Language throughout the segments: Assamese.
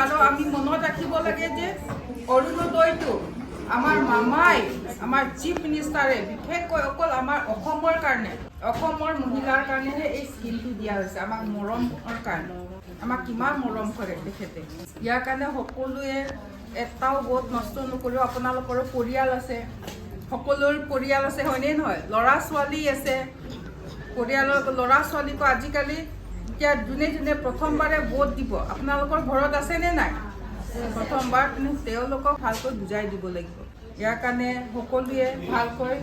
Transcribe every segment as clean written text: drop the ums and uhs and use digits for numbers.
আৰু আমি মনত ৰাখিব লাগে যে অৰুণোদয়টো আমাৰ মামাই আমাৰ চিফ মিনিষ্টাৰে বিশেষকৈ অকল আমাৰ অসমৰ কাৰণে অসমৰ মহিলাৰ কাৰণেহে এই স্কিমটো দিয়া হৈছে আমাক মৰমৰ কাৰণে আমাক কিমান মৰম কৰে তেখেতে ইয়াৰ কাৰণে সকলোৱে এটাও গোট নষ্ট নকৰিব আপোনালোকৰো পৰিয়াল আছে সকলোৰ পৰিয়াল আছে হয়নে নহয় ল'ৰা ছোৱালী আছে পৰিয়ালৰ ল'ৰা ছোৱালীকো আজিকালি এতিয়া যোনে যোনে প্ৰথমবাৰে ভোট দিব আপোনালোকৰ ঘৰত আছেনে নাই প্ৰথমবাৰ কিন্তু তেওঁলোকক ভালকৈ বুজাই দিব লাগিব ইয়াৰ কাৰণে সকলোৱে ভালকৈ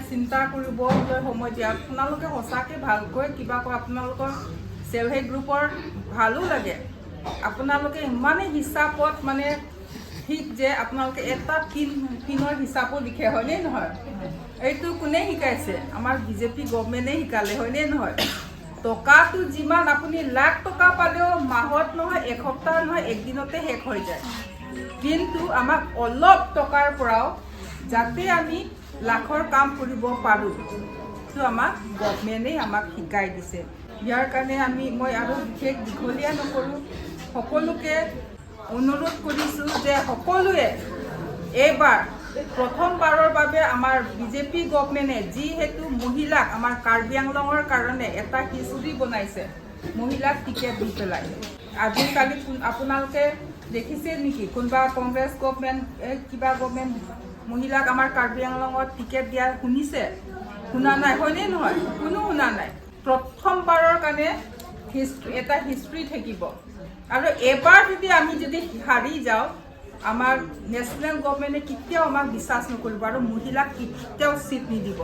চিন্তা কৰিবলৈ সময় দিয়ে আপোনালোকে সঁচাকৈ ভালকৈ কিবা কয় আপোনালোকৰ চেল্ফ হেল্প গ্ৰুপৰ ভালো লাগে আপোনালোকে ইমানেই হিচাপত মানে ঠিক যে আপোনালোকে এটা পিনৰ হিচাপো লিখে হয়নে নহয় এইটো কোনে শিকাইছে আমাৰ বিজেপি গভৰ্ণমেণ্টে শিকালে হয়নে নহয় টকাটো যিমান আপুনি লাখ টকা পালেও মাহত নহয় এসপ্তাহ নহয় একদিনতে শেষ হৈ যায় কিন্তু আমাক অলপ টকাৰ পৰাও যাতে আমি লাখৰ কাম কৰিব পাৰোঁ সেইটো আমাক গভৰ্ণমেণ্টে আমাক শিকাই দিছে ইয়াৰ কাৰণে মই আৰু বিশেষ দীঘলীয়া নকৰোঁ সকলোকে অনুৰোধ কৰিছোঁ যে সকলোৱে এইবাৰ প্ৰথমবাৰৰ বাবে আমাৰ বিজেপি গভৰ্ণমেণ্টে যিহেতু মহিলাক আমাৰ কাৰ্বি আংলঙৰ কাৰণে এটা হিষ্ট্ৰী বনাইছে মহিলাক টিকেট দি পেলাই আজিকালি আপোনালোকে দেখিছে নেকি কোনোবা কংগ্ৰেছ গভৰ্ণমেণ্ট কিবা গভৰ্ণমেণ্ট মহিলাক আমাৰ কাৰ্বি আংলঙত টিকেট দিয়া শুনিছে শুনা নাই হয়নে নহয় কোনো শুনা নাই প্ৰথমবাৰৰ কাৰণে এটা হিষ্ট্ৰী থাকিব আৰু এবাৰ আমি যদি হাৰি যাওঁ আমাৰ নেশ্যনেল গভৰ্ণমেণ্টে কেতিয়াও আমাক বিশ্বাস নকৰিব আৰু মহিলাক কেতিয়াও চিট নিদিব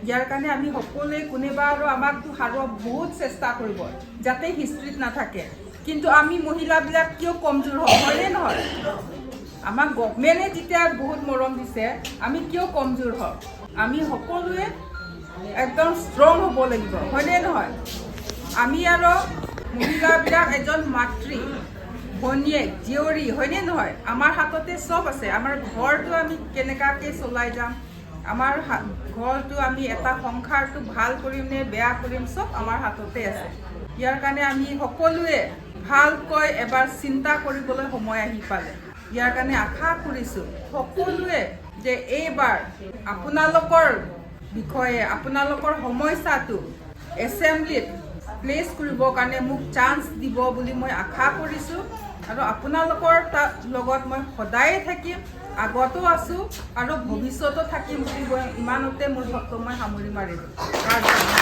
ইয়াৰ কাৰণে আমি সকলোৱে কোনোবা আৰু আমাকতো হাৰুৱা বহুত চেষ্টা কৰিব যাতে হিষ্ট্ৰীত নাথাকে কিন্তু আমি মহিলাবিলাক কিয় কমজোৰ হ'ম হয়নে নহয় আমাক গভৰ্ণমেণ্টে যেতিয়া বহুত মৰম দিছে আমি কিয় কমজোৰ হ'ম আমি সকলোৱে একদম ষ্ট্ৰং হ'ব লাগিব হয়নে নহয় আমি আৰু মহিলাবিলাক এজন মাতৃ ভনীয়েক জীয়ৰী হয়নে নহয় আমাৰ হাততে চব আছে আমাৰ ঘৰটো আমি কেনেকুৱাকৈ চলাই যাম আমাৰ ঘৰটো আমি এটা সংসাৰটো ভাল কৰিম নে বেয়া কৰিম চব আমাৰ হাততে আছে ইয়াৰ কাৰণে আমি সকলোৱে ভালকৈ এবাৰ চিন্তা কৰিবলৈ সময় আহি পালে ইয়াৰ কাৰণে আশা কৰিছোঁ সকলোৱে যে এইবাৰ আপোনালোকৰ বিষয়ে আপোনালোকৰ সমস্যাটো এছেম্বলিত প্লেচ কৰিবৰ কাৰণে মোক চান্স দিব বুলি মই আশা কৰিছোঁ আৰু আপোনালোকৰ লগত মই সদায়ে থাকিম আগতো আছোঁ আৰু ভৱিষ্যতো থাকিম বুলি ইমানতে মোৰ বক্তব্য মই সামৰি মাৰিলোঁ